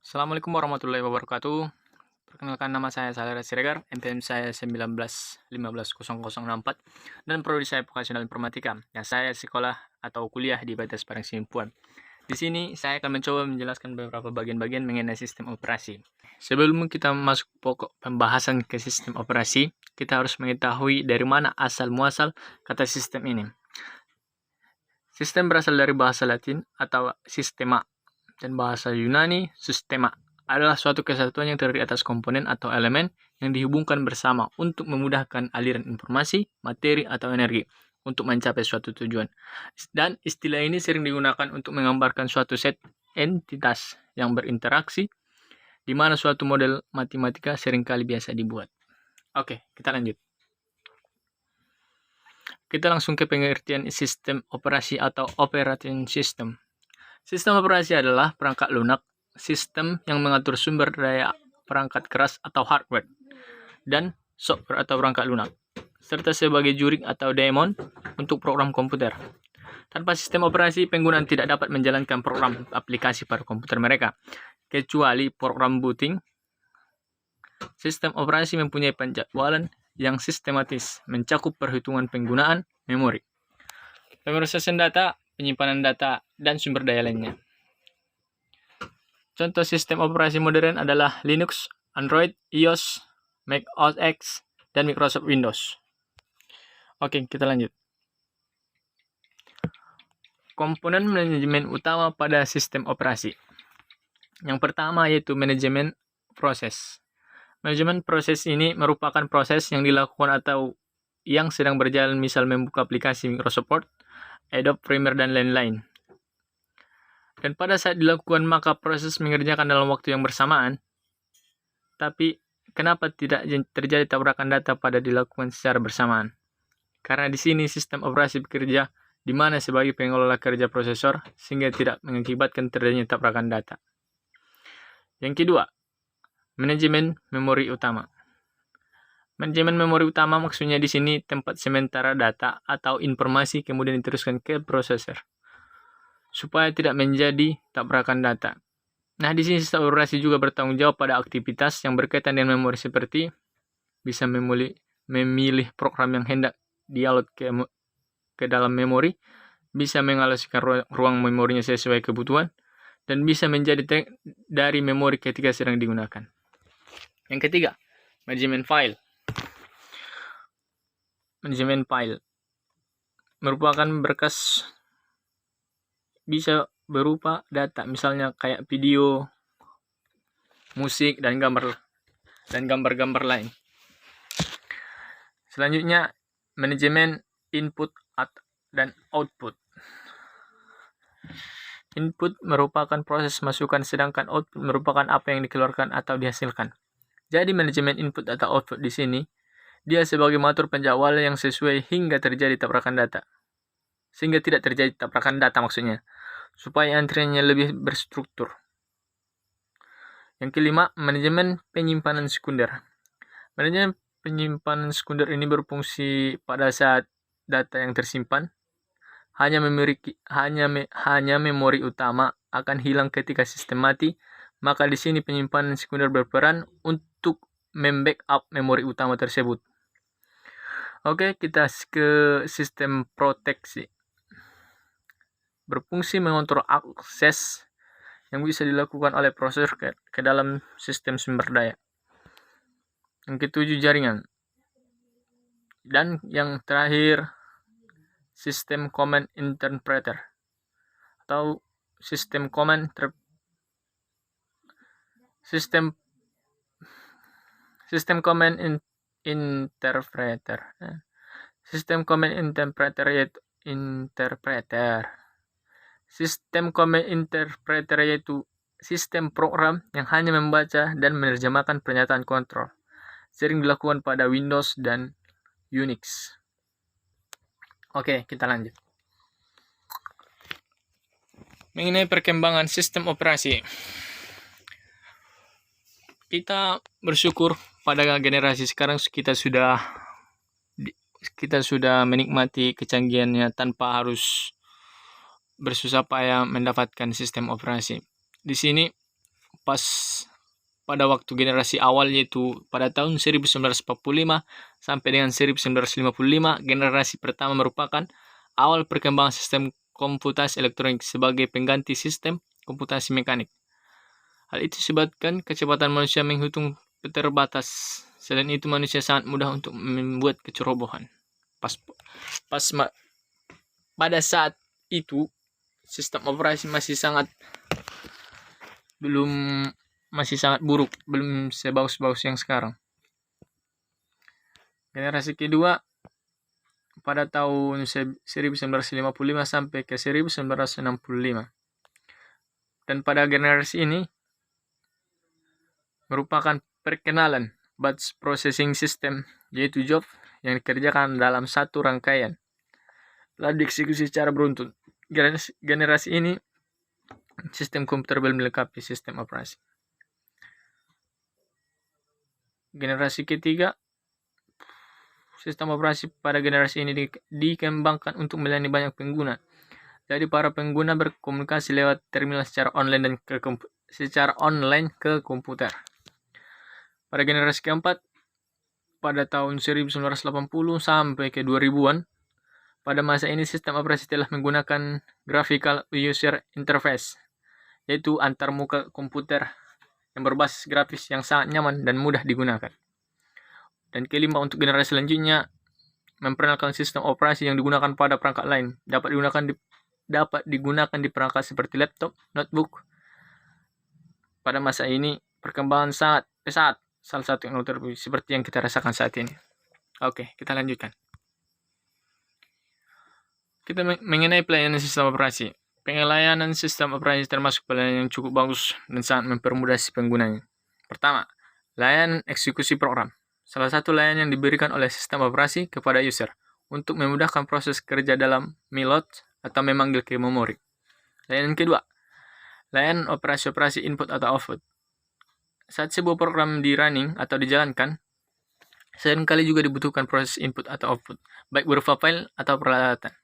Assalamualaikum warahmatullahi wabarakatuh. Perkenalkan nama saya Salera Siregar, NPM saya 19150064 dan prodi saya Vokasional Informatika. Ya, saya sekolah atau kuliah di Batas Parang Simpuan. Di sini saya akan mencoba menjelaskan beberapa bagian-bagian mengenai sistem operasi. Sebelum kita masuk pokok pembahasan ke sistem operasi, kita harus mengetahui dari mana asal muasal kata sistem ini. Sistem berasal dari bahasa Latin atau sistema dan bahasa Yunani sistema adalah suatu kesatuan yang terdiri atas komponen atau elemen yang dihubungkan bersama untuk memudahkan aliran informasi, materi, atau energi untuk mencapai suatu tujuan. Dan istilah ini sering digunakan untuk menggambarkan suatu set entitas yang berinteraksi di mana suatu model matematika seringkali biasa dibuat. Oke, kita lanjut. Kita langsung ke pengertian sistem operasi atau operating system. Sistem operasi adalah perangkat lunak, sistem yang mengatur sumber daya perangkat keras atau hardware, dan software atau perangkat lunak, serta sebagai juri atau daemon untuk program komputer. Tanpa sistem operasi, penggunaan tidak dapat menjalankan program aplikasi pada komputer mereka, kecuali program booting. Sistem operasi mempunyai penjadwalan yang sistematis, mencakup perhitungan penggunaan memori, pemrosesan data, penyimpanan data, dan sumber daya lainnya. Contoh sistem operasi modern adalah Linux, Android, iOS, Mac OS X, dan Microsoft Windows. Oke, kita lanjut. Komponen manajemen utama pada sistem operasi. Yang pertama yaitu manajemen proses. Manajemen proses ini merupakan proses yang dilakukan atau yang sedang berjalan, misal membuka aplikasi Microsoft Word, Adobe Premiere, dan lain-lain. Dan pada saat dilakukan, maka proses mengerjakan dalam waktu yang bersamaan. Tapi, kenapa tidak terjadi tabrakan data pada dilakukan secara bersamaan? Karena di sini sistem operasi bekerja di mana sebagai pengelola kerja prosesor, sehingga tidak mengakibatkan terjadinya tabrakan data. Yang kedua, manajemen memori utama. Manajemen memori utama maksudnya di sini tempat sementara data atau informasi kemudian diteruskan ke prosesor supaya tidak menjadi tabrakan data. Nah, di sini sistem operasi juga bertanggung jawab pada aktivitas yang berkaitan dengan memori, seperti bisa memilih program yang hendak dialog ke dalam memori, bisa mengalokasikan ruang memorinya sesuai kebutuhan, dan bisa menjadi dari memori ketika sedang digunakan. Yang ketiga, manajemen file. Manajemen file merupakan berkas, bisa berupa data, misalnya kayak video, musik, dan gambar-gambar lain. Selanjutnya, manajemen input dan output. Input merupakan proses masukan, sedangkan output merupakan apa yang dikeluarkan atau dihasilkan. Jadi manajemen input atau output di sini, dia sebagai mengatur penjadwalan yang sesuai hingga terjadi tabrakan data. Sehingga tidak terjadi tabrakan data maksudnya, supaya antriannya lebih berstruktur. Yang kelima, manajemen penyimpanan sekunder. Manajemen penyimpanan sekunder ini berfungsi pada saat data yang tersimpan hanya memori utama akan hilang ketika sistem mati, maka di sini penyimpanan sekunder berperan untuk membackup memori utama tersebut. Oke, kita ke sistem proteksi. Berfungsi mengontrol akses yang bisa dilakukan oleh prosesor ke dalam sistem sumber daya. Yang ketujuh, jaringan. Dan yang terakhir, sistem command interpreter atau sistem command interpreter. Sistem command interpreter yaitu sistem program yang hanya membaca dan menerjemahkan pernyataan kontrol. Sering dilakukan pada Windows dan Unix. Oke, kita lanjut. Mengenai perkembangan sistem operasi. Kita bersyukur pada generasi sekarang kita sudah menikmati kecanggihannya tanpa harus bersusah payah mendapatkan sistem operasi. Di sini pas pada waktu generasi awal, yaitu pada tahun 1945 sampai dengan 1955, generasi pertama merupakan awal perkembangan sistem komputasi elektronik sebagai pengganti sistem komputasi mekanik. Hal itu disebabkan kecepatan manusia menghitung terbatas. Selain itu, manusia sangat mudah untuk membuat kecerobohan. Pada saat itu, sistem operasi masih sangat buruk, belum sebagus-bagus yang sekarang. Generasi kedua pada tahun 1955 sampai ke 1965. Dan pada generasi ini merupakan perkenalan batch processing system, yaitu job yang dikerjakan dalam satu rangkaian lalu dieksekusi secara beruntun. Generasi ini sistem komputer belum melengkapi sistem operasi. Generasi ketiga, sistem operasi pada generasi ini dikembangkan untuk melayani banyak pengguna. Jadi para pengguna berkomunikasi lewat terminal secara online ke komputer. Pada generasi keempat, pada tahun 1980 sampai ke 2000-an, pada masa ini sistem operasi telah menggunakan graphical user interface, yaitu antarmuka komputer yang berbasis grafis yang sangat nyaman dan mudah digunakan. Dan kelima, untuk generasi selanjutnya, memperkenalkan sistem operasi yang digunakan pada perangkat lain, dapat digunakan di perangkat seperti laptop, notebook. Pada masa ini perkembangan sangat pesat, salah satu yang terlebih seperti yang kita rasakan saat ini. Oke, kita lanjutkan. Kita mengenai pelayanan sistem operasi. Pelayanan sistem operasi termasuk pelayanan yang cukup bagus dan sangat mempermudah si penggunanya. Pertama, layanan eksekusi program. Salah satu layanan yang diberikan oleh sistem operasi kepada user untuk memudahkan proses kerja dalam meload atau memanggil ke memori. Layanan kedua, layanan operasi input atau output. Saat sebuah program di running atau dijalankan, seringkali juga dibutuhkan proses input atau output, baik berupa file atau peralatan.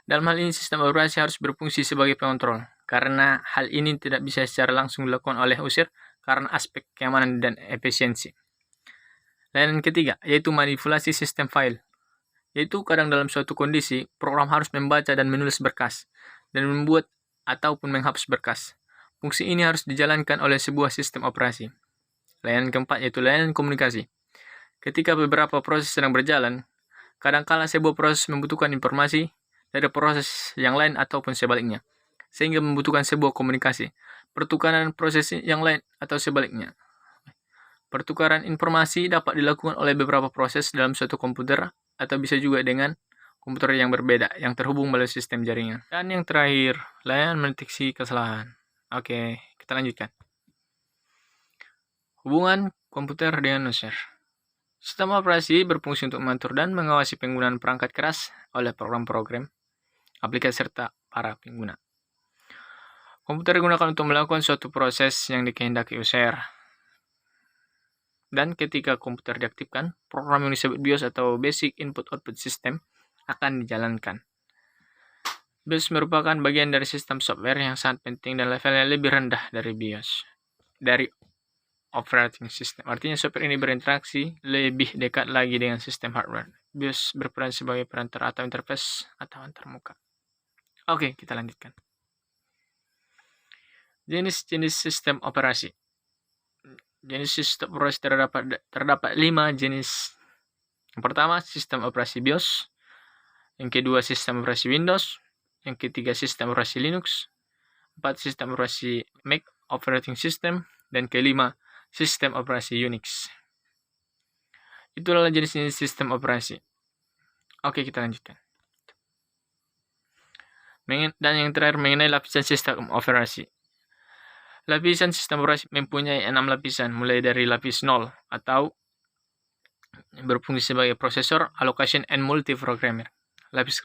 Dalam hal ini, sistem operasi harus berfungsi sebagai pengontrol, karena hal ini tidak bisa secara langsung dilakukan oleh user karena aspek keamanan dan efisiensi. Layanan ketiga, yaitu manipulasi sistem file. Yaitu kadang dalam suatu kondisi, program harus membaca dan menulis berkas, dan membuat ataupun menghapus berkas. Fungsi ini harus dijalankan oleh sebuah sistem operasi. Layanan keempat, yaitu layanan komunikasi. Ketika beberapa proses sedang berjalan, kadangkala sebuah proses membutuhkan informasi dari proses yang lain ataupun sebaliknya, sehingga membutuhkan sebuah komunikasi, pertukaran proses yang lain atau sebaliknya. Pertukaran informasi dapat dilakukan oleh beberapa proses dalam suatu komputer atau bisa juga dengan komputer yang berbeda yang terhubung melalui sistem jaringan. Dan yang terakhir, layanan mendeteksi kesalahan. Oke, kita lanjutkan. Hubungan komputer dengan user. Sistem operasi berfungsi untuk mengatur dan mengawasi penggunaan perangkat keras oleh program-program, aplikasi serta para pengguna. Komputer digunakan untuk melakukan suatu proses yang dikehendaki user. Dan ketika komputer diaktifkan, program yang disebut BIOS atau Basic Input Output System akan dijalankan. BIOS merupakan bagian dari sistem software yang sangat penting dan levelnya lebih rendah dari operating system. Artinya software ini berinteraksi lebih dekat lagi dengan sistem hardware. BIOS berperan sebagai perantara atau interface atau antarmuka. Oke, kita lanjutkan. Jenis-jenis sistem operasi. Jenis sistem operasi terdapat 5 jenis. Yang pertama, sistem operasi BIOS. Yang kedua, sistem operasi Windows. Yang ketiga, sistem operasi Linux. 4, sistem operasi Mac operating system. Dan kelima, sistem operasi Unix. Itulah jenis-jenis sistem operasi. Oke, kita lanjutkan. Dan yang terakhir, mengenai lapisan sistem operasi. Lapisan sistem operasi mempunyai 6 lapisan, mulai dari lapis 0 atau berfungsi sebagai prosesor, allocation, and multiprogrammer. Lapis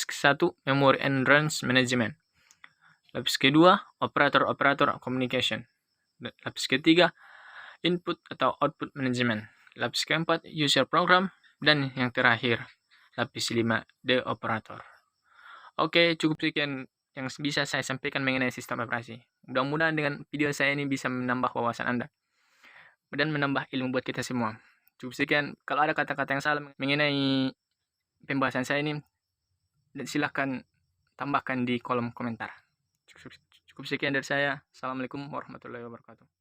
ke-1, memory and range management. Lapis kedua, operator communication. Lapis ketiga, input atau output management. Lapis keempat, user program. Dan yang terakhir, lapis 5, the operator. Oke, cukup sekian yang bisa saya sampaikan mengenai sistem operasi. Mudah-mudahan dengan video saya ini bisa menambah wawasan Anda dan menambah ilmu buat kita semua. Cukup sekian. Kalau ada kata-kata yang salah mengenai pembahasan saya ini, silahkan tambahkan di kolom komentar. Cukup sekian dari saya. Assalamualaikum warahmatullahi wabarakatuh.